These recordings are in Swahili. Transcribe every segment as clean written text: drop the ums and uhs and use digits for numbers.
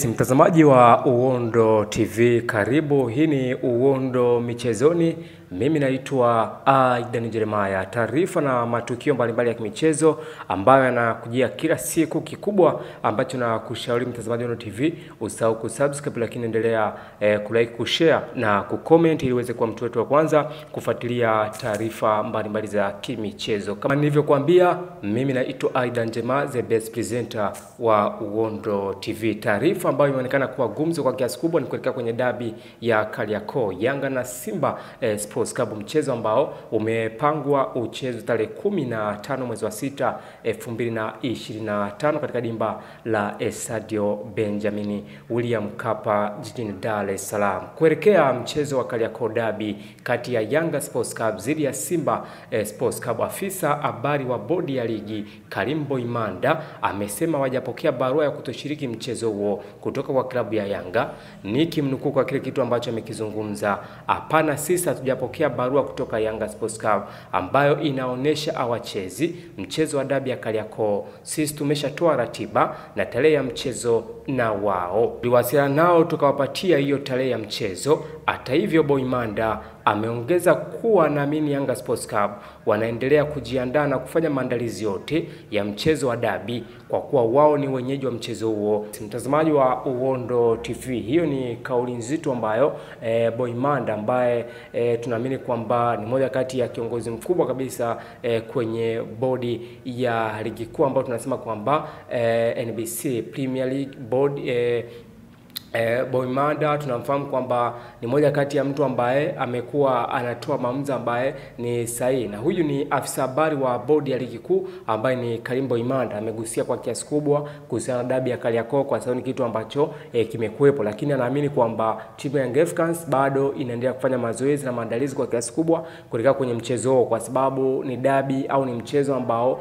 Mtazamaji wa Uhondo TV, karibu. Hii ni Uhondo Michezoni. Mimi naitwa Aidan Jeremiah. Taarifa na matukio mbalimbali ya kimichezo ambayo yanakujia kila siku. Kikubwa ambacho na kushauri mtazamaji wa Uhondo TV, usahau kusubscribe, lakini endelea kulike, kushare na kucomment ili uweze kuwa mtu wetu wa kwanza kufuatilia taarifa mbalimbali za kimichezo. Kama nilivyokuambia, mimi naitwa Aidan Jeremiah, the best presenter wa Uhondo TV. Taarifa ambayo imeonekana kuwa gumzo kwa kiasi kubwa ni kuelekea kwenye dabi ya Kariakoo, Yanga na Simba Sports Club, mchezo ambao umepangwa uchezo tarehe 15 mwezi wa 6 2025 katika dimba la Estadio Benjamin William Mkapa jijini Dar es Salaam. Kuelekea mchezo wa Kariakoo dabi kati ya Yanga Sports Club dhidi ya Simba Sports Club, afisa habari wa bodi ya ligi Karim Boimanda amesema wajapokea barua ya kutoshiriki mchezo huo kutoka kwa klabu ya Yanga. Nikimnukuu kwa kile kitu ambacho amekizungumza: hapana, sisi hatujapokea barua kutoka Yanga Sports Club ambayo inaonesha hawachezi mchezo wa dabi ya Kariakoo. Sisi tumeshatoa ratiba na tarehe ya mchezo na wao tuliwasiliana nao tukawapatia hiyo tarehe ya mchezo. Hata hivyo, Boimanda ameongeza kuwa naamini Yanga Sports Club wanaendelea kujiandaa na kufanya maandalizi yote ya mchezo wa dabi kwa kuwa wao ni wenyeji wa mchezo huo. Mtazamaji wa Uhondo TV, hiyo ni kauli nzito ambayo Boimanda ambaye tunaamini kwamba ni moja kati ya kiongozi mkubwa kabisa kwenye bodi ya ligi kuu ambayo tunasema kwamba NBC Premier League Board. Boimanda tunamfahamu kwamba ni moja kati ya mtu ambaye amekuwa anatoa maamuzi ambaye ni sahihi, na huyu ni afisa habari wa bodi ya ligi kuu ambaye ni Karim Boimanda. Amegusia kwa kiasi kubwa kuhusiana na dabi ya Kariakoo kwa sababu ni kitu ambacho kimekuepo, lakini anaamini kwamba timu ya Young Africans bado inaendelea kufanya mazoezi na maandalizi kwa kiasi kubwa kuelekea kwenye mchezo huo, kwa sababu ni dabi au ni mchezo ambao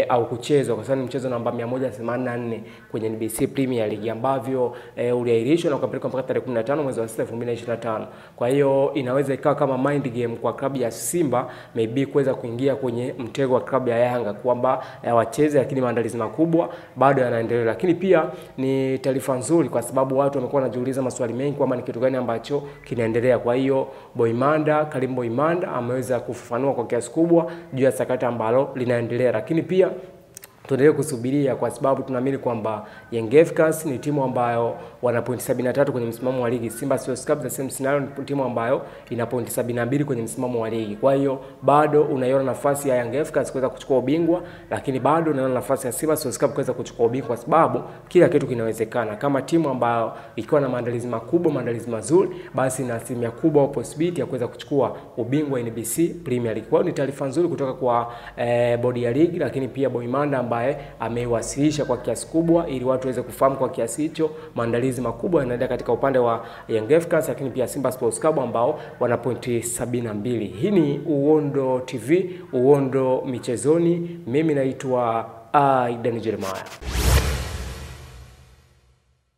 au kuchezwa kwa sababu ni mchezo namba 184 kwenye NBC Premier League ambavyo uliahirishwa na ukapelekwa mpaka tarehe 15 mwezi wa 6 2025. Kwa hiyo inaweza ikawa kama mind game kwa klabu ya Simba maybe kuweza kuingia kwenye mtego wa klabu ya Yanga kwamba wacheze, lakini maandalizi makubwa bado yanaendelea. Lakini pia ni taarifa nzuri kwa sababu watu wamekuwa wanajiuliza maswali mengi kwamba ni kitu gani ambacho kinaendelea. Kwa hiyo Karim Boimanda ameweza kufafanua kwa kiasi kubwa juu ya sakata ambalo linaendelea, lakini pia tuendelee kusubiria kwa sababu tunaamini kwamba Young Africans ni timu ambayo wana pointi 73 kwenye msimamo wa ligi. Simba Sports Club the same scenario, ni timu ambayo ina pointi 72 kwenye msimamo wa ligi. Kwa hiyo bado unaiona nafasi ya Young Africans kuweza kuchukua ubingwa, lakini bado unaiona nafasi ya Simba Sports Club kuweza kuchukua ubingwa kwa sababu kila kitu kinawezekana. Kama timu ambayo ikiwa na maandalizi makubwa, maandalizi mazuri, basi na asilimia kubwa possibility ya kuweza kuchukua ubingwa NBC Premier League. Kwa hiyo ni taarifa nzuri kutoka kwa bodi ya ligi, lakini pia Boimanda ambaye amewasilisha kwa kiasi kubwa ili watu waweze kufahamu kwa kiasi hicho maandalizi makubwa yanaendelea katika upande wa Young Africans, lakini pia Simba Sports Club ambao wana pointi 72. Hii ni Uhondo TV, Uhondo Michezoni. Mimi naitwa Aidan Jeremiah.